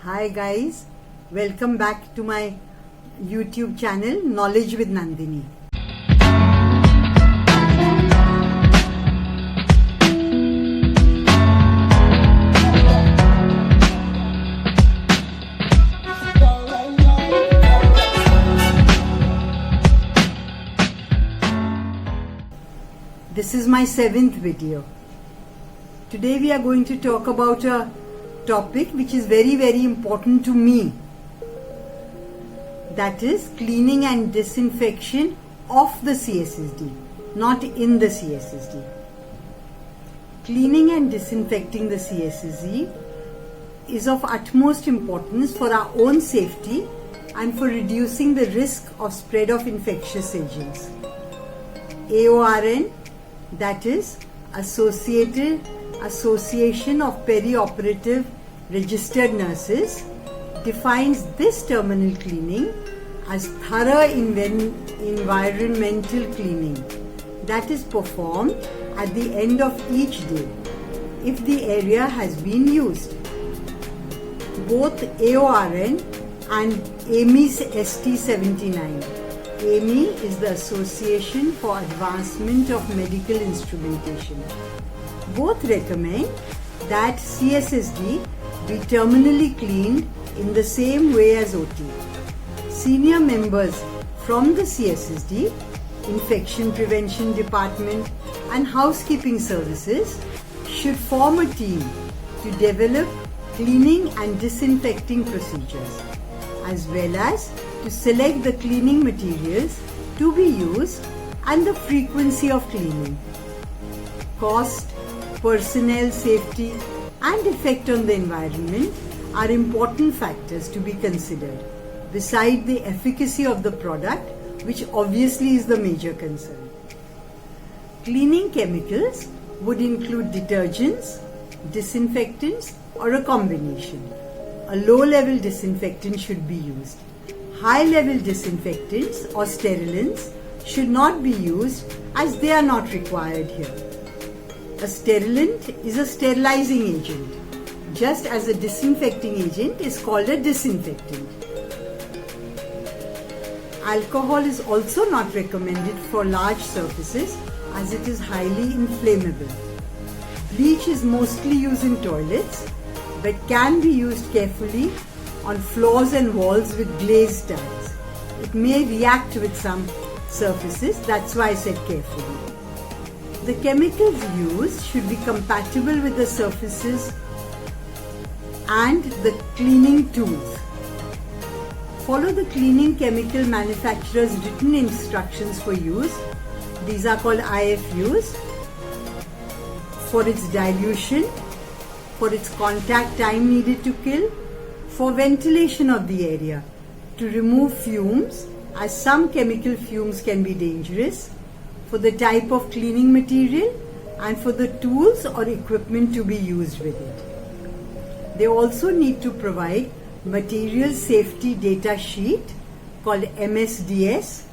Hi guys, welcome back to my YouTube channel Knowledge with Nandini. This is my 7th video. Today we are going to talk about a topic which is very important to me. That is cleaning and disinfection of the CSSD, not in the CSSD. Cleaning and disinfecting the CSSD is of utmost importance for our own safety and for reducing the risk of spread of infectious agents. AORN, that is Association of Perioperative Registered Nurses, defines this terminal cleaning as thorough environmental cleaning that is performed at the end of each day if the area has been used. Both AORN and AMI's ST79. AMI is the Association for Advancement of Medical Instrumentation. Both recommend that CSSD be terminally cleaned in the same way as OT. Senior members from the CSSD, Infection Prevention Department and Housekeeping Services should form a team to develop cleaning and disinfecting procedures, as well as to select the cleaning materials to be used and the frequency of cleaning. Cost, personnel safety and effect on the environment are important factors to be considered, beside the efficacy of the product, which obviously is the major concern. Cleaning chemicals would include detergents, disinfectants or a combination. A low-level disinfectant should be used. High-level disinfectants or sterilants should not be used as they are not required here. A sterilant is a sterilizing agent, just as a disinfecting agent is called a disinfectant. Alcohol is also not recommended for large surfaces as it is highly inflammable. Bleach is mostly used in toilets but can be used carefully on floors and walls with glazed tiles. It may react with some surfaces, that's why I said carefully. The chemicals used should be compatible with the surfaces and the cleaning tools. Follow the cleaning chemical manufacturer's written instructions for use. These are called IFUs. For its dilution, for its contact time needed to kill, for ventilation of the area, to remove fumes, as some chemical fumes can be dangerous, for the type of cleaning material and for the tools or equipment to be used with it. They also need to provide material safety data sheet called MSDS,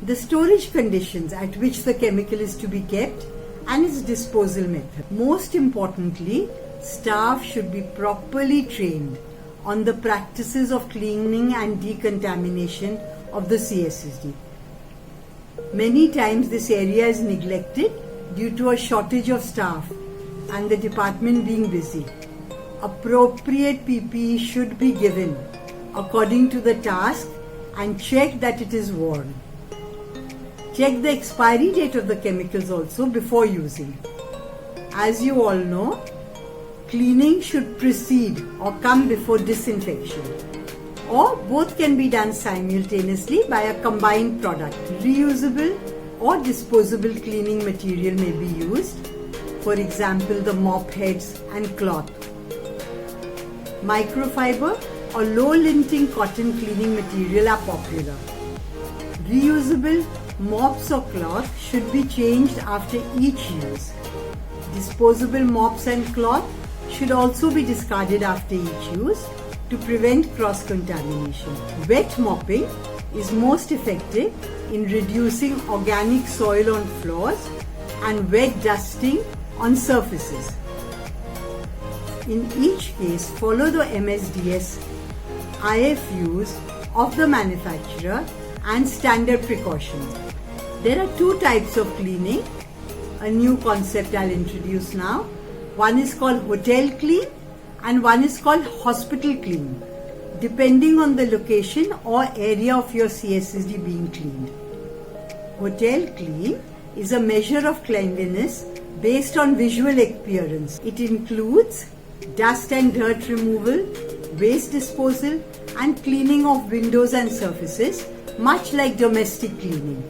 the storage conditions at which the chemical is to be kept and its disposal method. Most importantly, staff should be properly trained on the practices of cleaning and decontamination of the CSSD. Many times this area is neglected due to a shortage of staff and the department being busy. Appropriate PPE should be given according to the task and check that it is worn. Check the expiry date of the chemicals also before using. As you all know, cleaning should precede or come before disinfection, or both can be done simultaneously by a combined product. Reusable or disposable cleaning material may be used, for example the mop heads and cloth. Microfiber or low linting cotton cleaning material are popular. Reusable mops or cloth should be changed after each use. Disposable mops and cloth should also be discarded after each use to prevent cross-contamination. Wet mopping is most effective in reducing organic soil on floors and wet dusting on surfaces. In each case, follow the MSDS IFUs of the manufacturer and standard precautions. There are two types of cleaning, a new concept I'll introduce now. One is called hotel clean and one is called hospital clean, depending on the location or area of your CSSD being cleaned. Hotel clean is a measure of cleanliness based on visual appearance. It includes dust and dirt removal, waste disposal, and cleaning of windows and surfaces, much like domestic cleaning.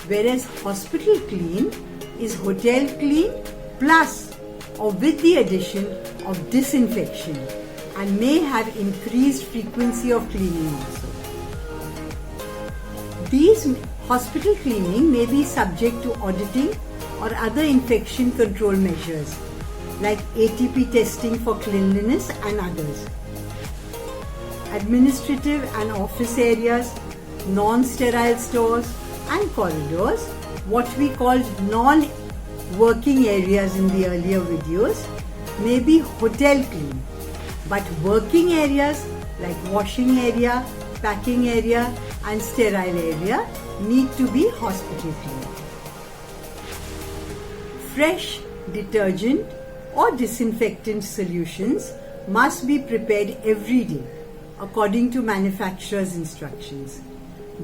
Whereas hospital clean is hotel clean plus or with the addition of disinfection and may have increased frequency of cleaning also. These hospital cleaning may be subject to auditing or other infection control measures like ATP testing for cleanliness and others. Administrative and office areas, non-sterile stores and corridors, what we called non-working areas in the earlier videos, may be hotel clean, but working areas like washing area, packing area and sterile area need to be hospital clean. Fresh detergent or disinfectant solutions must be prepared every day according to manufacturer's instructions.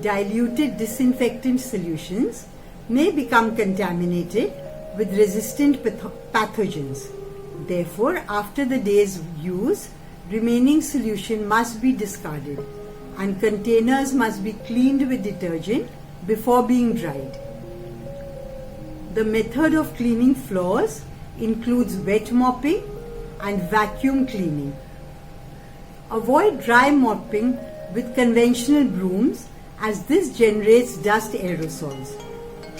Diluted disinfectant solutions may become contaminated with resistant pathogens. Therefore, after the day's use, remaining solution must be discarded and containers must be cleaned with detergent before being dried. The method of cleaning floors includes wet mopping and vacuum cleaning. Avoid dry mopping with conventional brooms as this generates dust aerosols.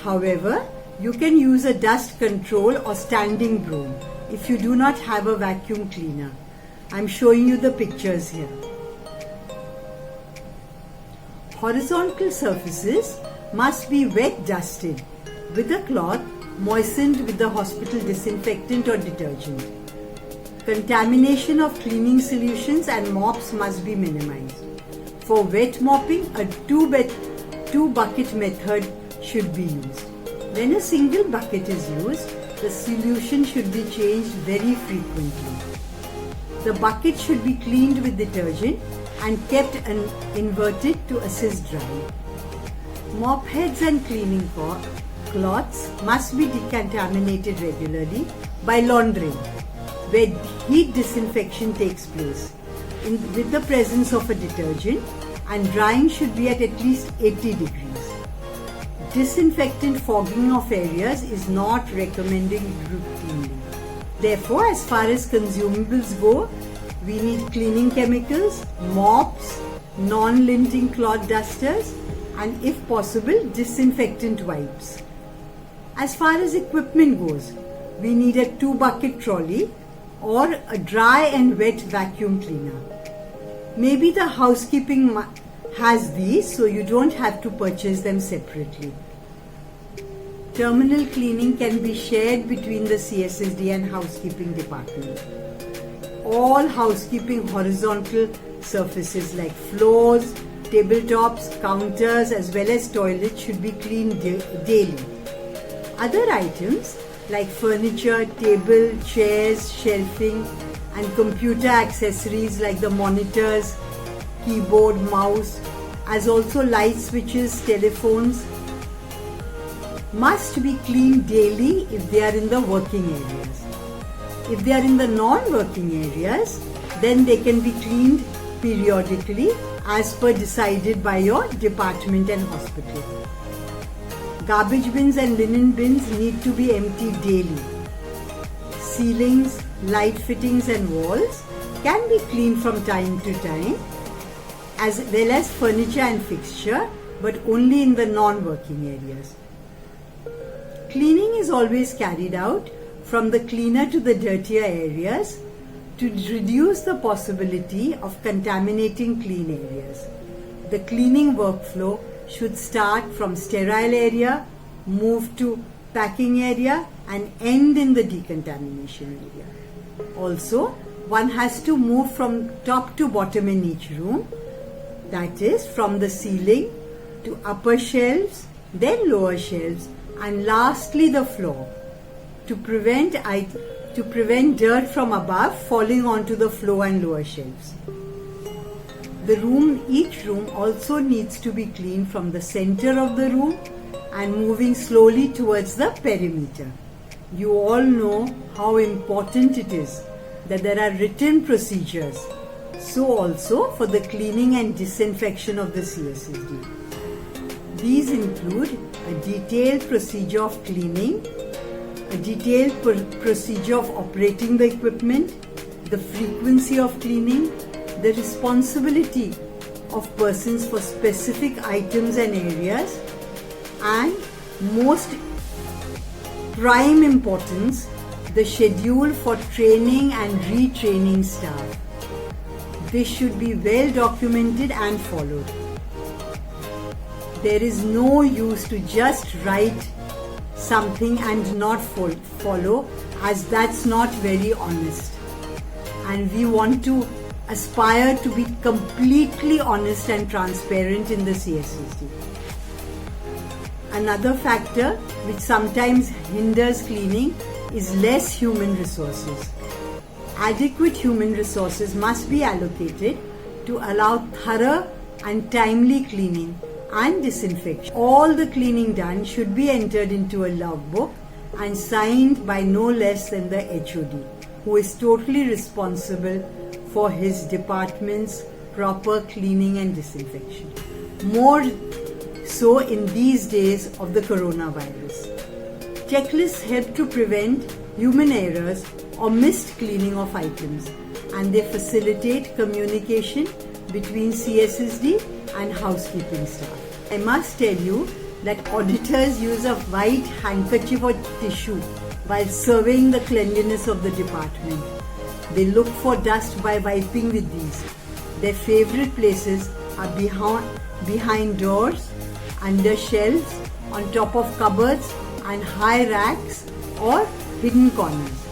However, you can use a dust control or standing broom if you do not have a vacuum cleaner. I'm showing you the pictures here. Horizontal surfaces must be wet dusted with a cloth moistened with the hospital disinfectant or detergent. Contamination of cleaning solutions and mops must be minimized. For wet mopping, a two bucket method should be used. When a single bucket is used, the solution should be changed very frequently. The bucket should be cleaned with detergent and kept inverted to assist drying. Mop heads and cleaning cloths must be decontaminated regularly by laundering, where heat disinfection takes place with the presence of a detergent, and drying should be at least 80 degrees. Disinfectant fogging of areas is not recommended routinely. Therefore, as far as consumables go, we need cleaning chemicals, mops, non-linting cloth dusters, and if possible, disinfectant wipes. As far as equipment goes, we need a 2-bucket trolley or a dry and wet vacuum cleaner. Maybe the housekeeping has these, so you don't have to purchase them separately. Terminal cleaning can be shared between the CSSD and housekeeping department. All housekeeping horizontal surfaces like floors, tabletops, counters as well as toilets should be cleaned daily. Other items like furniture, table, chairs, shelving and computer accessories like the monitors, keyboard, mouse, as also light switches, telephones must be cleaned daily if they are in the working areas. If they are in the non-working areas, then they can be cleaned periodically as per decided by your department and hospital. Garbage bins and linen bins need to be emptied daily. Ceilings, light fittings and walls can be cleaned from time to time, as well as furniture and fixture, but only in the non-working areas. Cleaning is always carried out from the cleaner to the dirtier areas to reduce the possibility of contaminating clean areas. The cleaning workflow should start from sterile area, move to packing area and end in the decontamination area. Also, one has to move from top to bottom in each room. That is, from the ceiling to upper shelves, then lower shelves, and lastly the floor, to prevent dirt from above falling onto the floor and lower shelves. Each room also needs to be cleaned from the center of the room and moving slowly towards the perimeter. You all know how important it is that there are written procedures. So also for the cleaning and disinfection of the CSSD. These include a detailed procedure of cleaning, a detailed procedure of operating the equipment, the frequency of cleaning, the responsibility of persons for specific items and areas, and most prime importance, the schedule for training and retraining staff. This should be well documented and followed. There is no use to just write something and not follow, as that's not very honest. And we want to aspire to be completely honest and transparent in the CSSD. Another factor which sometimes hinders cleaning is less human resources. Adequate human resources must be allocated to allow thorough and timely cleaning and disinfection. All the cleaning done should be entered into a logbook and signed by no less than the HOD, who is totally responsible for his department's proper cleaning and disinfection. More so in these days of the coronavirus. Checklists help to prevent human errors or missed cleaning of items, and they facilitate communication between CSSD and housekeeping staff. I must tell you that auditors use a white handkerchief or tissue while surveying the cleanliness of the department. They look for dust by wiping with these. Their favorite places are behind doors, under shelves, on top of cupboards and high racks or hidden corners.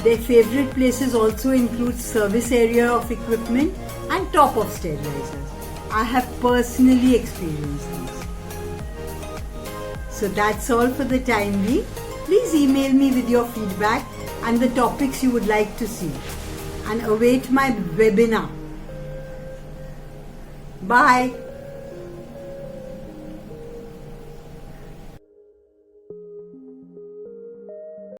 Their favorite places also include service area of equipment and top of sterilizers. I have personally experienced these. So that's all for the time being. Please email me with your feedback and the topics you would like to see, and await my webinar. Bye.